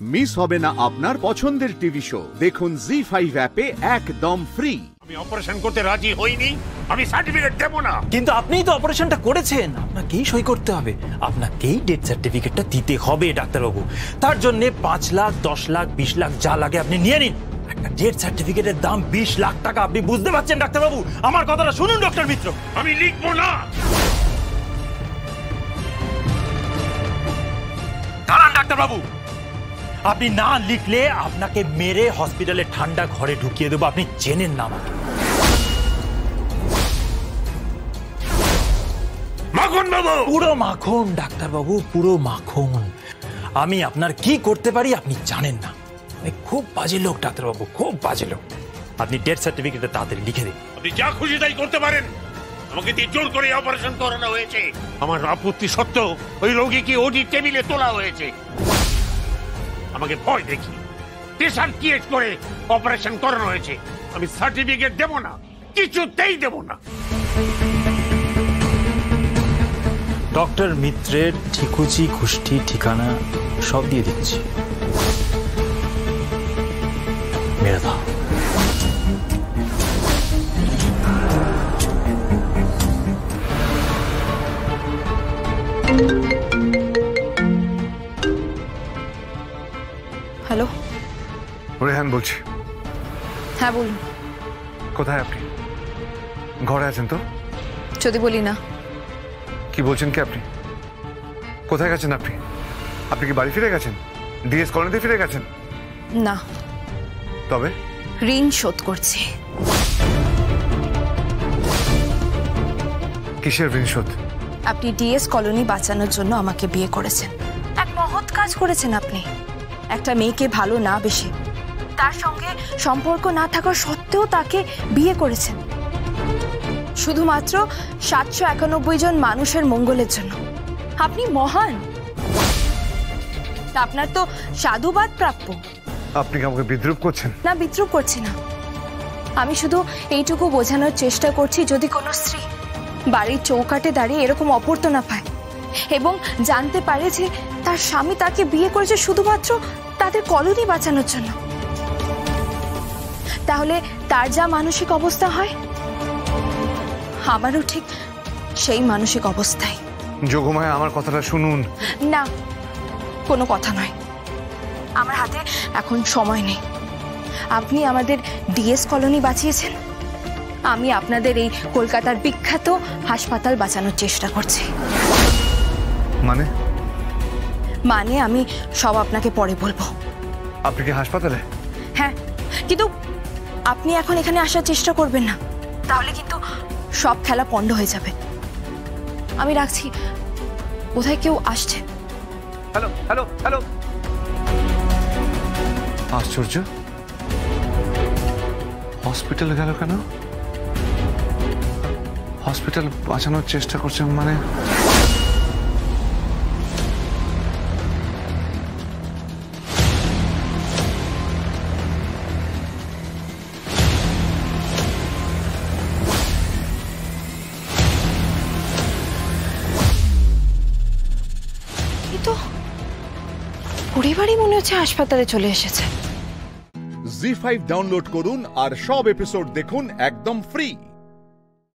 Miss হবে না আপনার পছন্দের টিভি শো। দেখুন জি5 অ্যাপে একদম ফ্রি। আমি অপারেশন করতে রাজি হইনি, আমি সার্টিফিকেট দেব না। কিন্তু আপনিই তো অপারেশনটা করেছেন, আপনাকেই সই করতে হবে, আপনাকেই ডেথ সার্টিফিকেটটা দিতে হবে ডাক্তারবাবু। তার জন্য 5 লাখ, 10 লাখ, 20 লাখ যা লাগে আপনি নিয়ে নিন। একটা ডেথ সার্টিফিকেটের দাম 20 লাখ টাকা, আপনি বুঝতে পারছেন ডাক্তারবাবু? আমার কথাটা শুনুন ডক্টর মিত্র। আমি লিখবো না। দাঁড়ান ডাক্তারবাবু, আপনি না লিখলে আপনাকে মেরে হসপিটালে ঠান্ডা ঘরে ঢুকিয়ে দেবো, আপনি চেনেন না আমাকে। মাখন বাবু, পুরো মাখন ডাক্তারবাবু, পুরো মাখন। আমি আপনার কি করতে পারি আপনি জানেন না। আমি খুব বাজে লোক ডাক্তারবাবু, খুব বাজে লোক। আপনি ডেথ সার্টিফিকেটটা তাড়াতাড়ি লিখে দিন। আপনি যা খুশি তাই করতে পারেন। আমাকে দিয়ে জোর করে অপারেশন করানো হয়েছে। আমার আপত্তি সত্ত্বেও ওই রোগীকে ওডি টেবিলে তোলা হয়েছে। আমাকে ভয় দেখি প্রেশার ক্রিয়েট করে অপারেশন করানো হয়েছে। আমি সার্টিফিকেট দেব না, কিছুতেই দেব না। ডক্টর মিত্রের ঠিকুচি খুষ্টি ঠিকানা সব দিয়ে দিচ্ছি, মেরে দাও। হ্যালো, রেহান বলছি। হ্যাঁ বলুন। কোথায় আপনি? ঘরে আছেন তো? যদি বলি না। কি বলছেন কি আপনি? কোথায় গেছেন আপনি? আপনি কি বাড়ি ফিরে গেছেন? ডিএস কলোনিতে ফিরে গেছেন? না, তবে ঋণ শোধ করছি। কিসের ঋণ শোধ? আপনি ডিএস কলোনি বাঁচানোর জন্য আমাকে বিয়ে করেছেন। এক মহৎ কাজ করেছেন আপনি। একটা মেয়েকে ভালো না বেশে, তার সঙ্গে সম্পর্ক না থাকা সত্ত্বেও তাকে বিয়ে করেছেন শুধুমাত্র 791 জন মানুষের মঙ্গলের জন্য। আপনি মহান, আপনার তো সাধুবাদ প্রাপ্য। আপনি কি আমাকে বিদ্রুপ করছেন? না, বিদ্রুপ করছি না। আমি শুধু এইটুকু বোঝানোর চেষ্টা করছি, যদি কোনো স্ত্রী বাড়ির চৌকাঠে দাঁড়িয়ে এরকম অপরতনা পায় এবং জানতে পারে যে তার স্বামী তাকে বিয়ে করেছে শুধুমাত্র তাদের কলোনি বাঁচানোর জন্য, তাহলে তার যা মানসিক অবস্থা হয়, আমারও ঠিক সেই মানসিক অবস্থায়। যোগমায়া, আমার কথাটা শুনুন। না, কোনো কথা নয়। আমার হাতে এখন সময় নেই। আপনি আমাদের ডিএস কলোনি বাঁচিয়েছেন, আমি আপনাদের এই কলকাতার বিখ্যাত হাসপাতাল বাঁচানোর চেষ্টা করছি। মানে আমি সব আপনাকে পরে বলবো। আপনি কি হাসপাতালে? হ্যাঁ, কিন্তু আপনি এখন এখানে আসার চেষ্টা করবেন না, তাহলে কিন্তু সব খেলা পণ্ড হয়ে যাবে। আমি রাখছি, বোধহয় কেউ আসছে। Hello hello hello. আশ্চর্য, হসপিটালে গেল কেন? হসপিটাল বাঁচানোর চেষ্টা করছেন মানে? তো পরিবারই মনে হচ্ছে হাসপাতালে চলে এসেছে। জি5 ডাউনলোড করুন আর সব এপিসোড দেখুন একদম ফ্রি।